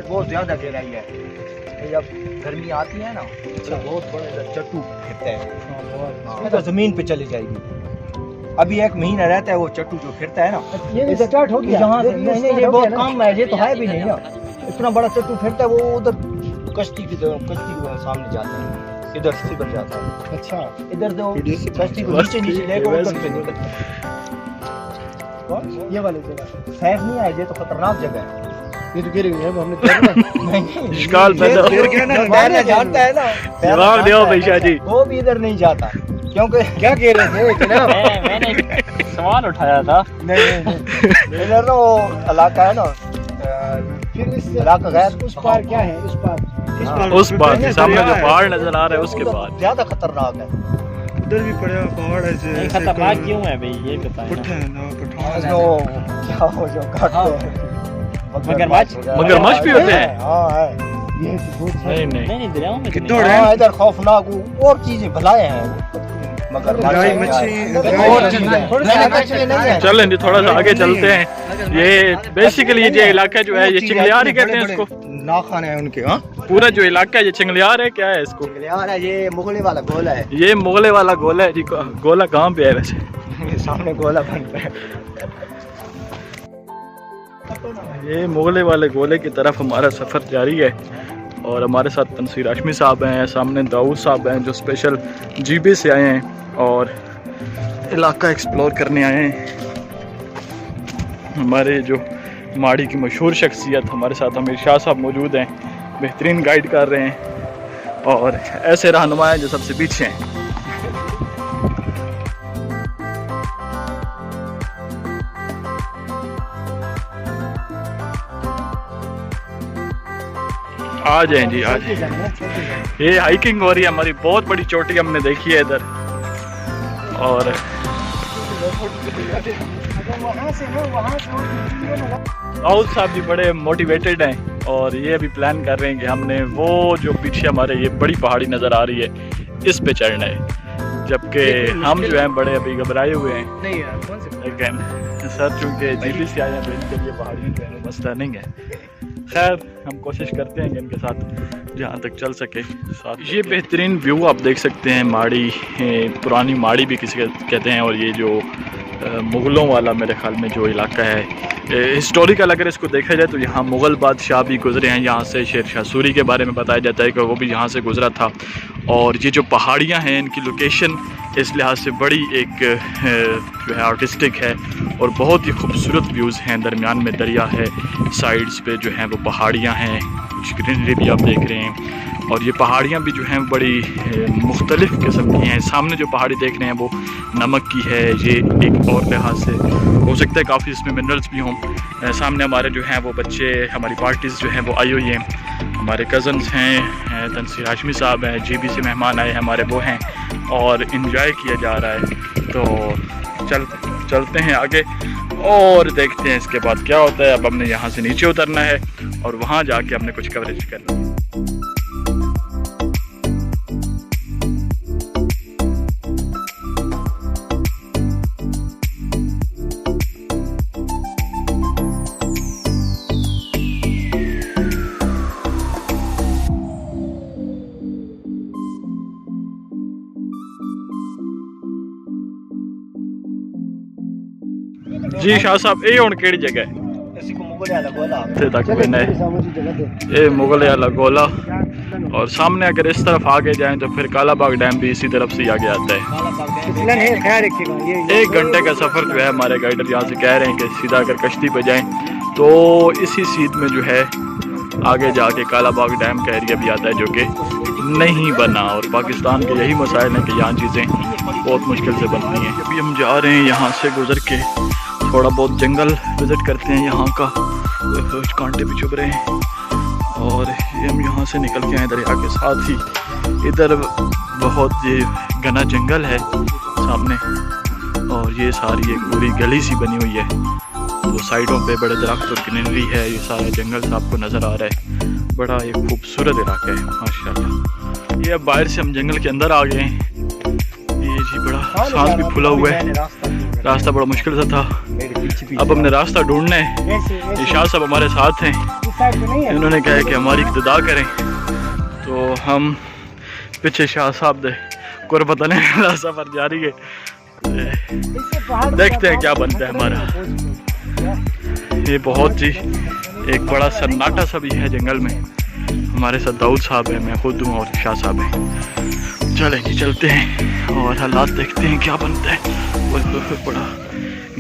इधर बहुत ज्यादा गहराई है। जब गर्मी आती है ना तो बहुत बड़ा इधर चट्टू फिरता है, इधर जमीन पे चली जाएगी। अभी 1 महीना रहता है वो चट्टू जो फिरता है ना, ये स्टार्ट हो गया यहाँ से। नहीं ये बहुत कम है, ये तो है भी नहीं ना, इतना बड़ा चट्टू फिरता है वो उधर कश्ती के सामने जाता है, इधर से उधर जाता है। अच्छा इधर तो कश्ती को नीचे लेकर उधर से निकलता है। ये वाली जगह सैफ नहीं है, ये तो खतरनाक जगह है। ये तो गिर गई है, हमने तैरना शिकाल पैदा तैरना जानता है ना, जवाब दो भैया जी। वो भी इधर नहीं जाता क्योंकि क्या कह रहे थे जनाब? मैंने सवाल उठाया था। नहीं इधर ना वो इलाका है ना, फिर इस इलाका गैर उस पार क्या है? उस पार उस पार सामने जो पहाड़ नजर आ रहा है उसके बाद ज्यादा खतरनाक है। उधर भी पड़ा पहाड़ है नहीं खतरनाक क्यों है भाई ये बताएं। पठान इसमें वो क्या हो जो काटते हैं मगरमच्छ भी होते हैं। हाँ है। ये तो बहुत नहीं नहीं दरियाओं में कितने हाँ, इधर खौफनाक और चीजें भलाए हैं मगर गाय मच्छी नहीं है। चलें जी थोड़ा सा आगे चलते हैं। ये बेसिकली ये इलाका जो है ये चिंगलियार ही कहते हैं इसको। नाखन है उनके। हाँ पूरा जो इलाका है ये चिंगलियार है, क्या है इसको? यार ये मुगले वाला गोला है। ये मुगले वाला गोला है जी। गोला कहाँ पे है वैसे? सामने गोला बन रहा है। ये मुगले वाले गोले की तरफ हमारा सफ़र जारी है और हमारे साथ तनसीर हाशमी साहब हैं, सामने दाऊद साहब हैं जो स्पेशल जीबी से आए हैं और इलाका एक्सप्लोर करने आए हैं। हमारे जो माड़ी की मशहूर शख्सियत हमारे साथ अमीर शाह साहब मौजूद हैं, बेहतरीन गाइड कर रहे हैं और ऐसे रहनुमा हैं जो सबसे पीछे हैं। आ जाएं जी आ जाएं। ये हाइकिंग हो रही है हमारी, बहुत बड़ी चोटी हमने देखी है इधर और दाऊद साहब जी बड़े मोटिवेटेड हैं और ये अभी प्लान कर रहे हैं कि हमने वो जो पीछे हमारे ये बड़ी पहाड़ी नज़र आ रही है इस पे चढ़ना है, जबकि हम जो हैं बड़े अभी घबराए हुए हैं। लेकिन सर चूँकि जीबी से आए हैं तो इनके लिए पहाड़ी जो है मसला नहीं है। खैर हम कोशिश करते हैं कि इनके साथ जहाँ तक चल सके साथ। ये बेहतरीन व्यू आप देख सकते हैं माड़ी, पुरानी माड़ी भी किसी कहते हैं और ये जो मुग़लों वाला मेरे ख्याल में जो इलाका है हिस्टोरिकल अगर इसको देखा जाए तो यहाँ मुग़ल बादशाह भी गुजरे हैं यहाँ से। शेर शाह सूरी के बारे में बताया जाता है कि वो भी यहाँ से गुजरा था और ये जो पहाड़ियाँ हैं इनकी लोकेशन इस लिहाज से बड़ी एक जो है आर्टिस्टिक है और बहुत ही खूबसूरत व्यूज़ हैं। दरमियान में दरिया है, साइड्स पे जो हैं वो पहाड़ियाँ हैं, कुछ ग्रीनरी भी आप देख रहे हैं और ये पहाड़ियाँ भी जो हैं बड़ी मुख्तलिफ़ किस्म की हैं। सामने जो पहाड़ी देख रहे हैं वो नमक की है, ये एक और लिहाज से हो सकता है काफ़ी इसमें मिनरल्स भी हों। सामने हमारे जो हैं वो बच्चे, हमारी पार्टीज़ जो हैं वो आई हुई हैं, हमारे कज़न्स हैं, तनसीर हाशमी साहब हैं, जीबी से मेहमान आए हैं हमारे वो हैं और इन्जॉय किया जा रहा है। तो चलते हैं आगे और देखते हैं इसके बाद क्या होता है। अब हमने यहाँ से नीचे उतरना है और वहाँ जाके हमने कुछ कवरेज करना है। जी शाह साहब ये हुण केड़ी जगह है? ये मुगल वाला गोला और सामने अगर इस तरफ आगे जाएं तो फिर कालाबाग डैम भी इसी तरफ से आगे आता है। 1 घंटे का सफ़र जो है हमारे गाइडर यहाँ से कह रहे हैं कि सीधा अगर कश्ती पे जाएं तो इसी सीध में जो है आगे जाके कालाबाग डैम का एरिया भी आता है जो कि नहीं बना और पाकिस्तान के यही मसाइल हैं कि यहाँ चीज़ें बहुत मुश्किल से बनती हैं। अभी हम जा रहे हैं यहाँ से गुजर के थोड़ा बहुत जंगल विज़िट करते हैं यहाँ का, कांटे भी चुभ रहे हैं और ये हम यहाँ से निकल के आए दरिया के साथ ही। इधर बहुत ये घना जंगल है सामने और ये सारी एक पूरी गली सी बनी हुई है, तो साइडों पे बड़े दरख्त और ग्रीनरी है। ये सारा जंगल सा आपको नज़र आ रहा है, बड़ा एक खूबसूरत इलाका है माशाल्लाह। ये अब बाहर से हम जंगल के अंदर आ गए हैं। ये जी बड़ा सांस भी फूला हुआ है, रास्ता बड़ा मुश्किल सा था। अब हमने रास्ता ढूंढना है। ये शाह साहब हमारे साथ हैं साइड पे नहीं है। इन्होंने कहा है कि हमारी इब्तिदा करें, तो हम पीछे शाह साहब दे कोई पता नहीं सफर जारी है। देखते हैं क्या बनता है हमारा। ये बहुत ही एक बड़ा सन्नाटा सा भी है जंगल में। हमारे साथ दाऊद साहब है, मैं खुद हूँ और शाह साहब है। चले जी चलते हैं और हालात देखते हैं क्या बनता है। वो बड़ा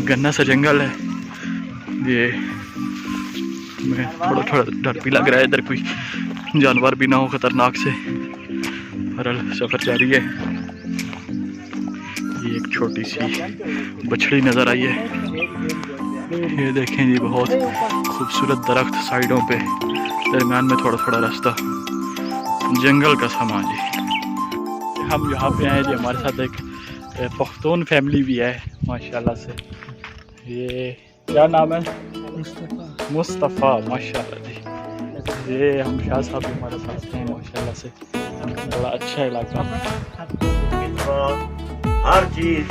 गन्ना सा जंगल है ये। मैं थोड़ा डर भी लग रहा है, इधर कोई जानवर भी ना हो खतरनाक से। बहरहाल सफ़र जारी है। ये एक छोटी सी बछड़ी नज़र आई है। ये देखें जी, बहुत खूबसूरत दरख्त साइडों पे, दरम्यान में थोड़ा थोड़ा रास्ता, जंगल का समा जी। हम यहाँ पे आए जी, हमारे साथ एक पख्तून फैमिली भी है माशाल्लाह से। ये क्या नाम है? मुस्तफ़ा माशाल्लाह जी। ये हम शाह साहब भी हमारे साथ हैं माशाल्लाह से। बड़ा अच्छा इलाका, हर चीज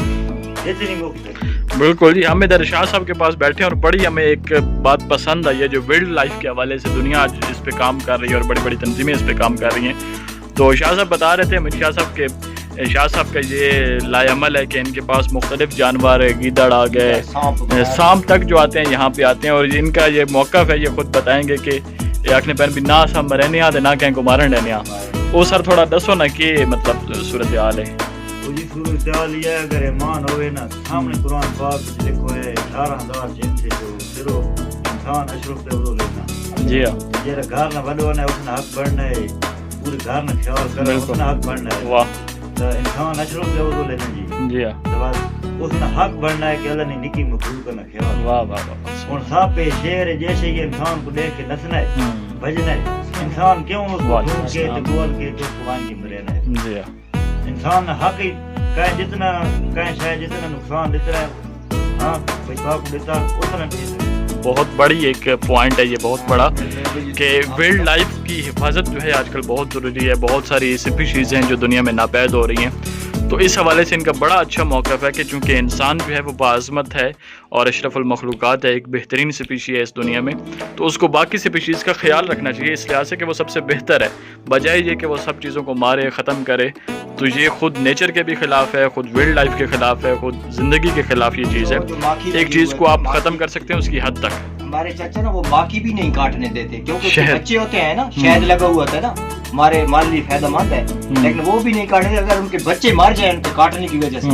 इतनी मुफ्त है। बिल्कुल जी। हम इधर शाह साहब के पास बैठे हैं और बड़ी हमें एक बात पसंद आई है, जो वाइल्ड लाइफ के हवाले से दुनिया आज इस पे काम कर रही है और बड़ी बड़ी तंजीमें इस पे काम कर रही हैं। तो शाह साहब बता रहे थे, अमित शाह साहब का ये लायामल है कि इनके पास मुख्तलिफ जानवर है, गीदड़ आ गए, सांप तक जो आते हैं यहाँ पे आते हैं। और इनका ये मौक़िफ़ है, ये खुद बताएंगे कि ये आखने पैन भी ना हम रहने आते ना कहीं को मारन रहने आ। वो सर थोड़ा दसो ना कि मतलब सूरत हाल है। जी सूरत हाल ये अगर ईमान होवे ना, सामने कुरान पाक में लिखो है 18,000 जिन से जो सिर्फ इंसान अशरफ पे वो लेना। जी हाँ, जेरा घर ना बनो ना उसने हक बढ़ना है, पूरे घर ना ख्याल करना उसने हक बढ़ना है। वाह, तो इंसान अशरफ पे वो लेना जी। जी हाँ, तो बस उसने हक बढ़ना है कि अल्लाह ने निकी मखलूक का ना ख्याल। वाह वाह वाह। और सांप पे शेर है, जैसे ये इंसान को देख के नचना है, भजना है। इंसान क्यों उसको ढूंढ के तो बोल के तो कुरान की मरेना है। जी हाँ, इंसान हक ही कहीं जितना कहीं शायद जितना नुकसान देता है, हाँ पैसा को देता उतना ठीक है। बहुत बड़ी एक पॉइंट है ये, बहुत बड़ा, कि वाइल्ड लाइफ की हिफाजत जो है आजकल बहुत ज़रूरी है। बहुत सारी स्पीशीज़ हैं जो दुनिया में नापैद हो रही हैं। तो इस हवाले से इनका बड़ा अच्छा मौक़िफ़ है कि चूँकि इंसान जो है वो बाज़मत है और अशरफुल मखलूक़ात है, एक बेहतरीन स्पीशी है इस दुनिया में, तो उसको बाकी स्पीशीज़ का ख्याल रखना चाहिए इस लिहाज से कि वो सबसे बेहतर है, बजाय ये कि वो सब चीज़ों को मारे ख़त्म करे। तो ये खुद नेचर के भी ख़िलाफ़ है, खुद वाइल्ड लाइफ के ख़िलाफ़ है, खुद ज़िंदगी के ख़िलाफ़ ये चीज़ है। एक चीज़ को आप ख़त्म कर सकते हैं उसकी हद तक। हमारे चाचा ना वो माखी भी नहीं काटने देते, क्योंकि उसके शहद। बच्चे होते हैं ना, शहद लगा हुआ होता है ना, हमारे लिए फायदेमंद है, लेकिन वो भी नहीं काटने। अगर उनके बच्चे मर जाए उनके काटने की वजह से,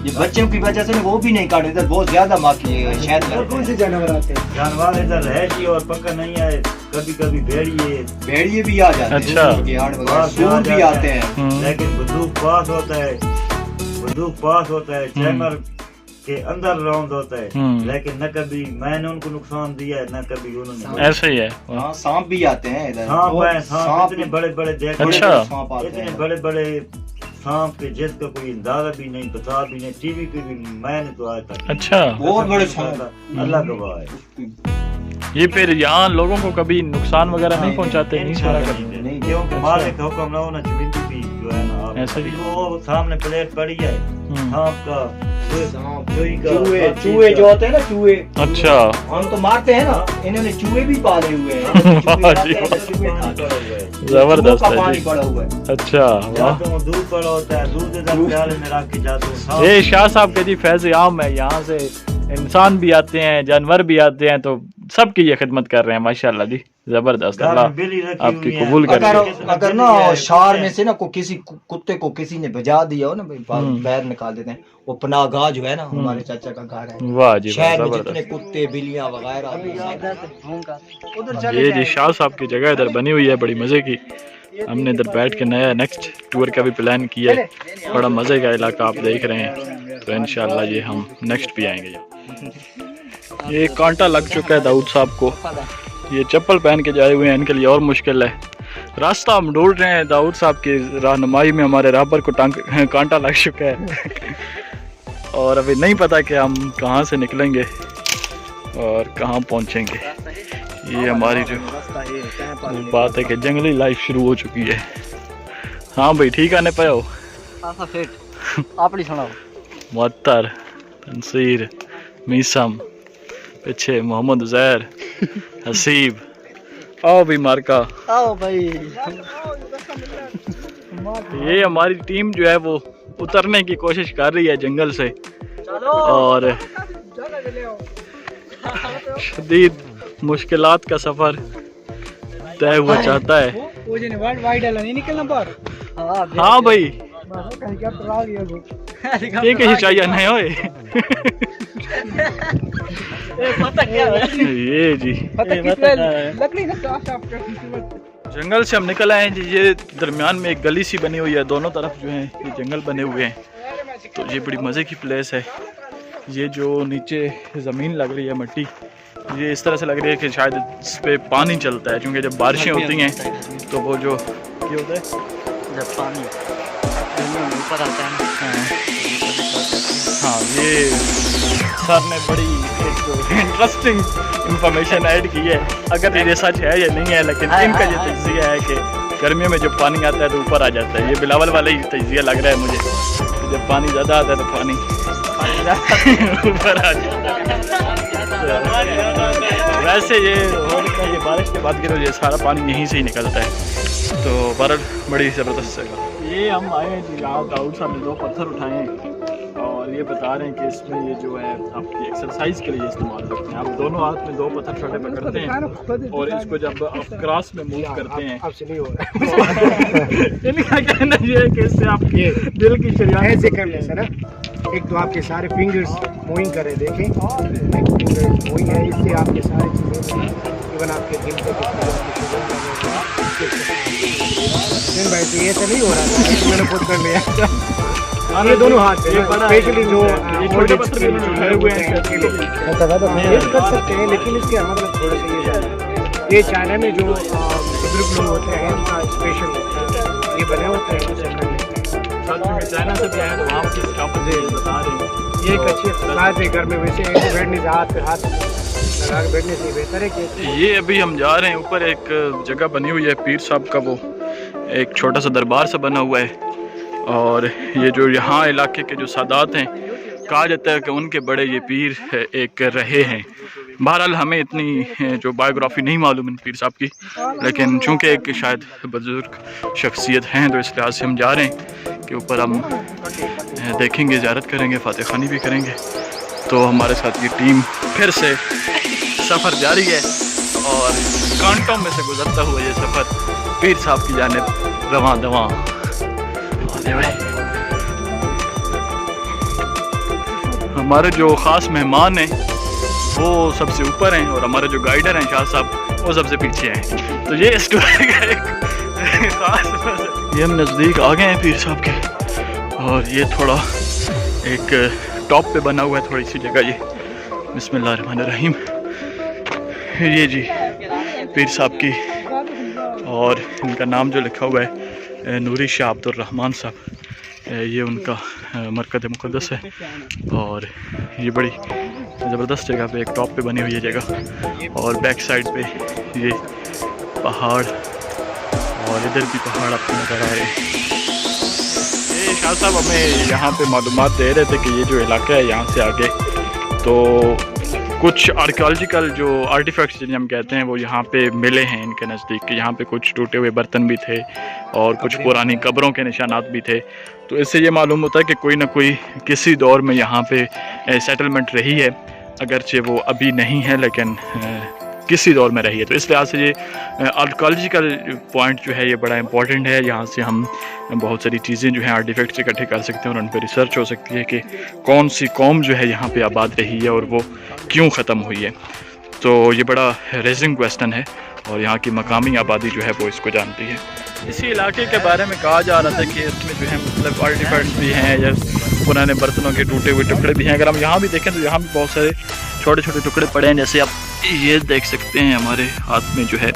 ये बच्चों की वजह से वो भी नहीं काटते। इधर बहुत ज्यादा माखी शहद और कौन से जानवर आते हैं? जानवर इधर रहती और पक्का नहीं है, कभी कभी भेड़िए भी आ जाते हैं। अच्छा। सूर भी आते हैं। लेकिन बंदूक पास होता है, चैमर के अंदर राउंड होता है, लेकिन न कभी मैंने उनको नुकसान दिया है न कभी उन्होंने। ऐसा ही है। हाँ, सांप भी आते हैं इधर। सांप इतने बड़े बड़े देख, अच्छा। इतने बड़े बड़े सांप के जिसका कोई अंदाजा भी नहीं, पता भी नहीं, टीवी पे भी मैंने तो आज तक। अच्छा, बहुत बड़े सांप, अल्लाह गवाह है। ये फिर यहाँ लोगों को कभी नुकसान वगैरह नहीं पहुँचाते? नहीं, क्योंकि मालिक का हुक्म ना होना चाहिए भी जो है ना। ऐसा ही। वो सामने प्लेट पड़ी है सांप का, चूहे जो होते हैं ना, चूहे। अच्छा, हम तो मारते हैं ना, इन्होंने चूहे भी पाले हुए हैं। जबरदस्त है पानी जी। पड़ा हुआ है। अच्छा, जाता हूँ, दूध पड़ा होता है, दूध इधर प्याले में रख के जाता हूँ। ये शाह साहब के जी फैज़ आम है, यहाँ से इंसान भी आते हैं, जानवर भी आते हैं, तो सबकी ये खिदमत कर रहे हैं माशाल्लाह जी। जबरदस्त, अल्लाह आपकी कबूल करे। अगर ना शहर में से ना को किसी कुत्ते को किसी ने भजा दिया हो ना, बाहर निकाल देते हैं। वो पनाहगाह जो है ना, हमारे चाचा का घर है। वाह जी, शहर में जितने जबरदस्त। कुत्ते बिल्लियां वगैरह ये जी शाह साहब की जगह इधर बनी हुई है, बड़ी मज़े की। हमने इधर बैठ के नया नेक्स्ट टूर का भी प्लान किया है। बड़ा मज़े का इलाका आप देख रहे हैं, तो इंशाल्लाह ये हम नेक्स्ट भी आएंगे। ये कांटा लग चुका है दाऊद साहब को, ये चप्पल पहन के जाए हुए हैं, इनके लिए और मुश्किल है। रास्ता हम ढूंढ रहे हैं, दाऊद साहब की रहनुमाई में हमारे राहबर को कांटा लग चुका है और अभी नहीं पता कि हम कहाँ से निकलेंगे और कहाँ पहुँचेंगे। ये हमारी जो बात है कि जंगली लाइफ शुरू हो चुकी है। हाँ भाई, ठीक आने पे हो? मुअत्तर, तंसीर, मीसम, पीछे मोहम्मद उज़ैर, हसीब, आओ भी मार्का। आओ भाई। ये हमारी टीम जो है वो उतरने की कोशिश कर रही है जंगल से और शदीद मुश्किलात का सफर तय हुआ चाहता है। हाँ भाई ये कैसे चाहिए नहीं होए। ये जी जंगल से हम निकल आए हैं जी। ये दरमियान में एक गली सी बनी हुई है, दोनों तरफ जो है ये जंगल बने हुए हैं। तो ये बड़ी मज़े की प्लेस है। ये जो नीचे ज़मीन लग रही है मिट्टी, ये इस तरह से लग रही है कि शायद इस पे पानी चलता है, क्योंकि जब बारिशें होती हैं तो वो जो ये होता है जब पानी ऊपर आता है। हाँ ये सर ने बड़ी एक इंटरेस्टिंग इंफॉर्मेशन ऐड की है। अगर ये सच है या नहीं है, लेकिन इनका ये तज्जिया है कि गर्मियों में जब पानी आता है तो ऊपर आ जाता है। ये बिलावल वाला ही तज्जिया लग रहा है मुझे, जब पानी ज़्यादा आता है तो पानी ऊपर आ जाता है। वैसे ये रोड का ये बारिश के बाद गिरो ये सारा पानी यहीं से ही निकलता है। तो बरड बड़ी ज़बरदस्त जगह। ये हम आए हैं जी, यहाँ दाऊद साहब ने 2 पत्थर उठाए हैं और ये बता रहे हैं कि इसमें ये जो है आपकी एक्सरसाइज के लिए इस्तेमाल करते हैं। आप दोनों हाथ में 2 पत्थर छोटे पकड़ते हैं और इसको जब आप क्रॉस में मूव करते हैं इनका कहना ये है कि इससे आपके दिल की शरीयात ऐसे करने से ना, एक तो आपके सारे फिंगर्स मूविंग करे, देखें मूविंग है, इससे आपके सारे चीज़ें इवन आपके दिल के भाई तो ये तो नहीं हो रहा था, मैंने खुद कर लिया। ये दोनों हाथ से स्पेशली जो छोटे पत्थर हुए हैं कर सकते हैं, लेकिन इसके मतलब थोड़े से ये चाइना में जो बुजुर्ग लोग होते हैं उनका स्पेशल ये बने होते हैं, उसे कर लेते हैं। चाइना से भी आए तो वहाँ की बता रहे हैं। ये एक अच्छी एक्सरसाइज है घर में, वैसे बैठने से हाथ पे हाथ लगा के बैठने से बेहतर है कि ये अभी हम जा रहे हैं ऊपर। एक जगह बनी हुई है पीर साहब का, वो एक छोटा सा दरबार सा बना हुआ है और ये जो यहाँ इलाके के जो सादात हैं, कहा जाता है कि उनके बड़े ये पीर एक रहे हैं। बहरहाल हमें इतनी जो बायोग्राफी नहीं मालूम इन पीर साहब की, लेकिन चूँकि एक शायद बुजुर्ग शख्सियत हैं तो इस लिहाज से हम जा रहे हैं कि ऊपर हम देखेंगे, ज़ियारत करेंगे, फातिह खानी भी करेंगे। तो हमारे साथ ये टीम फिर से सफ़र जारी है और कांटों में से गुजरता हुआ ये सफ़र पीर साहब की जानिब रवां दवां। हमारे जो ख़ास मेहमान हैं वो सबसे ऊपर हैं और हमारे जो गाइडर हैं शाह साहब वो सबसे पीछे हैं। तो ये स्टोरी का एक ख़ास, ये हम नज़दीक आ गए हैं पीर साहब के और ये थोड़ा एक टॉप पे बना हुआ है थोड़ी सी जगह। ये बिस्मिल्लाहिर्रहमानिर्रहीम, ये जी पीर साहब की और इनका नाम जो लिखा हुआ है नूरी शाह अब्दुल रहमान साहब, ये उनका मरकज़ मुक़द्दस है और ये बड़ी ज़बरदस्त जगह पे एक टॉप पे बनी हुई है जगह और बैक साइड पे ये पहाड़ और इधर भी पहाड़ आपको नज़र आ रहे हैं। ये शाह साहब हमें यहाँ पे मालूमात दे रहे थे कि ये जो इलाका है यहाँ से आगे तो कुछ आर्कियोलॉजिकल जो आर्टिफैक्ट्स जिन्हें हम कहते हैं वो यहाँ पे मिले हैं इनके नज़दीक। यहाँ पे कुछ टूटे हुए बर्तन भी थे और कुछ पुरानी कब्रों के निशानात भी थे। तो इससे ये मालूम होता है कि कोई ना कोई किसी दौर में यहाँ पे सेटलमेंट रही है, अगरचे वो अभी नहीं है लेकिन किसी दौर में रही है। तो इस लिहाज से ये आर्कियोलॉजिकल पॉइंट जो है ये बड़ा इंपॉर्टेंट है। यहाँ से हम बहुत सारी चीज़ें जो हैं आर्टिफैक्ट्स इकट्ठे कर सकते हैं और उन पर रिसर्च हो सकती है कि कौन सी कौम जो है यहाँ पे आबाद रही है और वो क्यों ख़त्म हुई है। तो ये बड़ा रेजिंग क्वेश्चन है और यहाँ की मकामी आबादी जो है वो इसको जानती है। इसी इलाके के बारे में कहा जा रहा था कि इसमें जो है मतलब आर्टिफैक्ट्स भी हैं या पुराने बर्तनों के टूटे हुए टुकड़े भी हैं। अगर हम यहाँ भी देखें तो यहाँ भी बहुत सारे छोटे छोटे टुकड़े पड़े हैं, जैसे आप ये देख सकते हैं हमारे हाथ में जो है।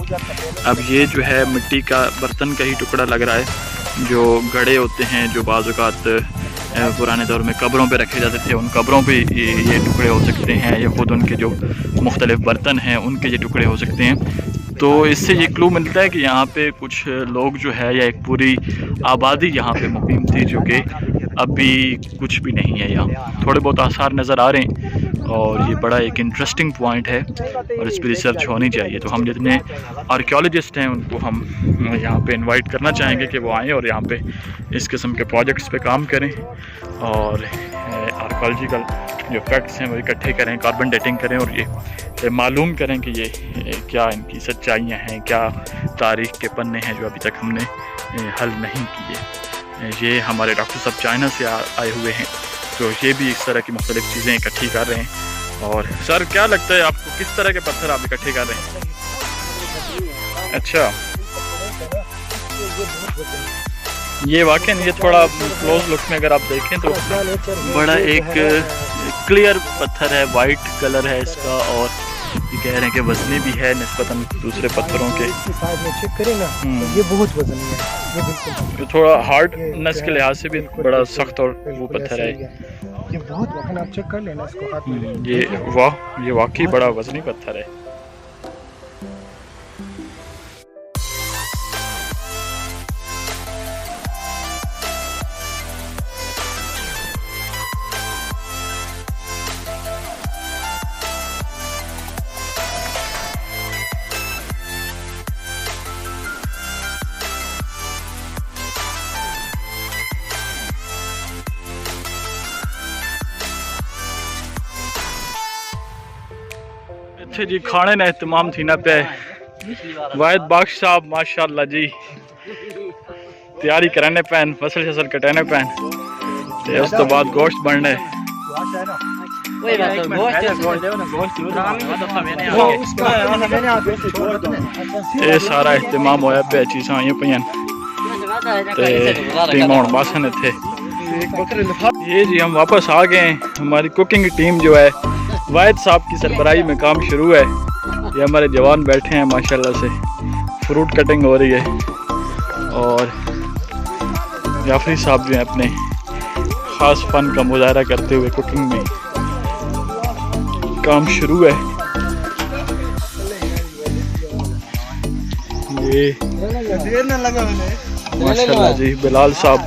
अब ये जो है मिट्टी का बर्तन का ही टुकड़ा लग रहा है, जो घड़े होते हैं जो बाज़ औक़ात पुराने दौर में कब्रों पे रखे जाते थे, उन कब्रों पे ये टुकड़े हो सकते हैं या ख़ुद उनके जो मुख्तलिफ़ बर्तन हैं उनके ये टुकड़े हो सकते हैं। तो इससे ये क्लू मिलता है कि यहाँ पे कुछ लोग जो है या एक पूरी आबादी यहाँ पे मुकीम थी जो कि अभी कुछ भी नहीं है। यहाँ थोड़े बहुत आसार नज़र आ रहे हैं और ये बड़ा एक इंटरेस्टिंग पॉइंट है और इस पर रिसर्च होनी चाहिए। तो हम जितने आर्कियोलॉजिस्ट हैं उनको हम यहाँ पे इनवाइट करना चाहेंगे कि वो आएँ और यहाँ पे इस किस्म के प्रोजेक्ट्स पे काम करें और आर्कियोलॉजिकल जो फैक्ट्स हैं वो इकट्ठे करें, कार्बन डेटिंग करें और ये मालूम करें कि ये क्या इनकी सच्चाइयाँ हैं, क्या तारीख़ के पन्ने हैं जो अभी तक हमने हल नहीं किए। ये हमारे डॉक्टर साहब चाइना से आए हुए हैं, तो ये भी इस तरह की मुख्तलिफ़ चीज़ें इकट्ठी कर रहे हैं। और सर क्या लगता है आपको, किस तरह के पत्थर आप इकट्ठे कर रहे हैं? अच्छा, ये वाकई ये थोड़ा क्लोज लुक में अगर आप देखें तो बड़ा एक क्लियर पत्थर है, वाइट कलर है इसका, और ये कह रहे हैं कि वजनी भी है निस्बतन दूसरे पत्थरों के। साइड में चेक करें ना तो ये बहुत वजनी है, ये बिल्कुल थोड़ा हार्डनेस के लिहाज से भी बड़ा सख्त और वो पत्थर है। ये बहुत वजन, आप चेक कर लेना इसको हाथ में। ये वाकई बड़ा वजनी पत्थर है। अच्छा जी, खाने ने इत्तमाम थी ना पे वाहिद बख्श साहब माशाल्लाह जी तैयारी कराने पैन, फसल शसल कटाने पैन, ते उस तो बाद गोश्त बनने। ये सारा इत्तमाम होया पे, चीज़ां आईयां पईयां ते टीम हुण बस ने थे। ये जी हम वापस आ गए हैं। हमारी कुकिंग टीम जो है वाहिद साहब की सरबराही में काम शुरू है। ये हमारे जवान बैठे हैं माशाल्लाह से, फ्रूट कटिंग हो रही है और जाफरी साहब जो हैं अपने ख़ास फ़न का मुजाहरा करते हुए कुकिंग में काम शुरू है। ये माशाल्लाह जी बिलाल साहब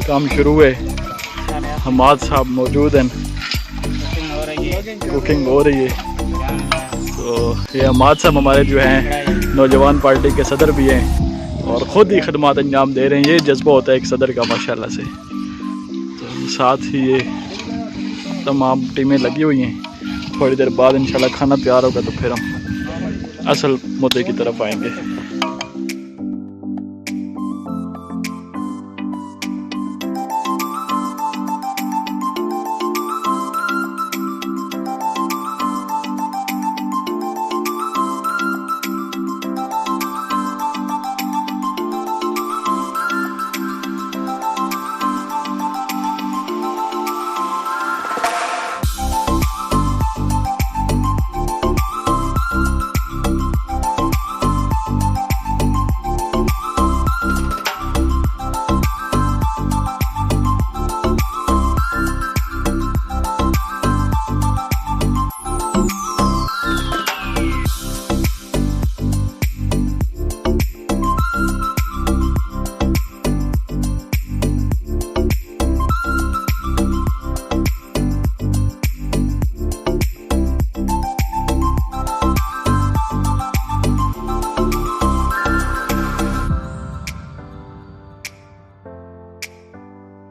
काम शुरू है, हमाद साहब मौजूद हैं, कुकिंग हो रही है। तो ये हमाद साहब हमारे जो हैं नौजवान पार्टी के सदर भी हैं और ख़ुद ही खदमात अंजाम दे रहे हैं। ये जज्बा होता है एक सदर का माशाल्लाह से। तो साथ ही ये तमाम टीमें लगी हुई हैं। थोड़ी देर बाद इंशाल्लाह खाना तैयार होगा तो फिर हम असल मुद्दे की तरफ आएंगे।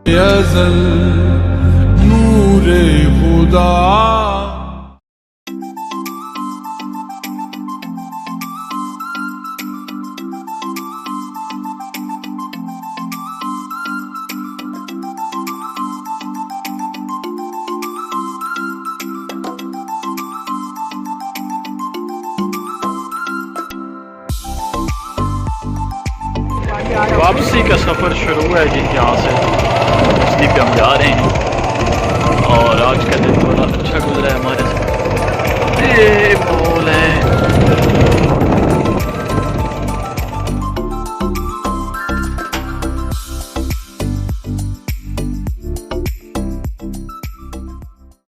यज़ल नूरे खुदा वापसी का सफ़र शुरू है जी। यहाँ से मछली पे हम जा रहे हैं और आज का दिन बड़ा अच्छा गुजरा है हमारे साथ। ये मॉल है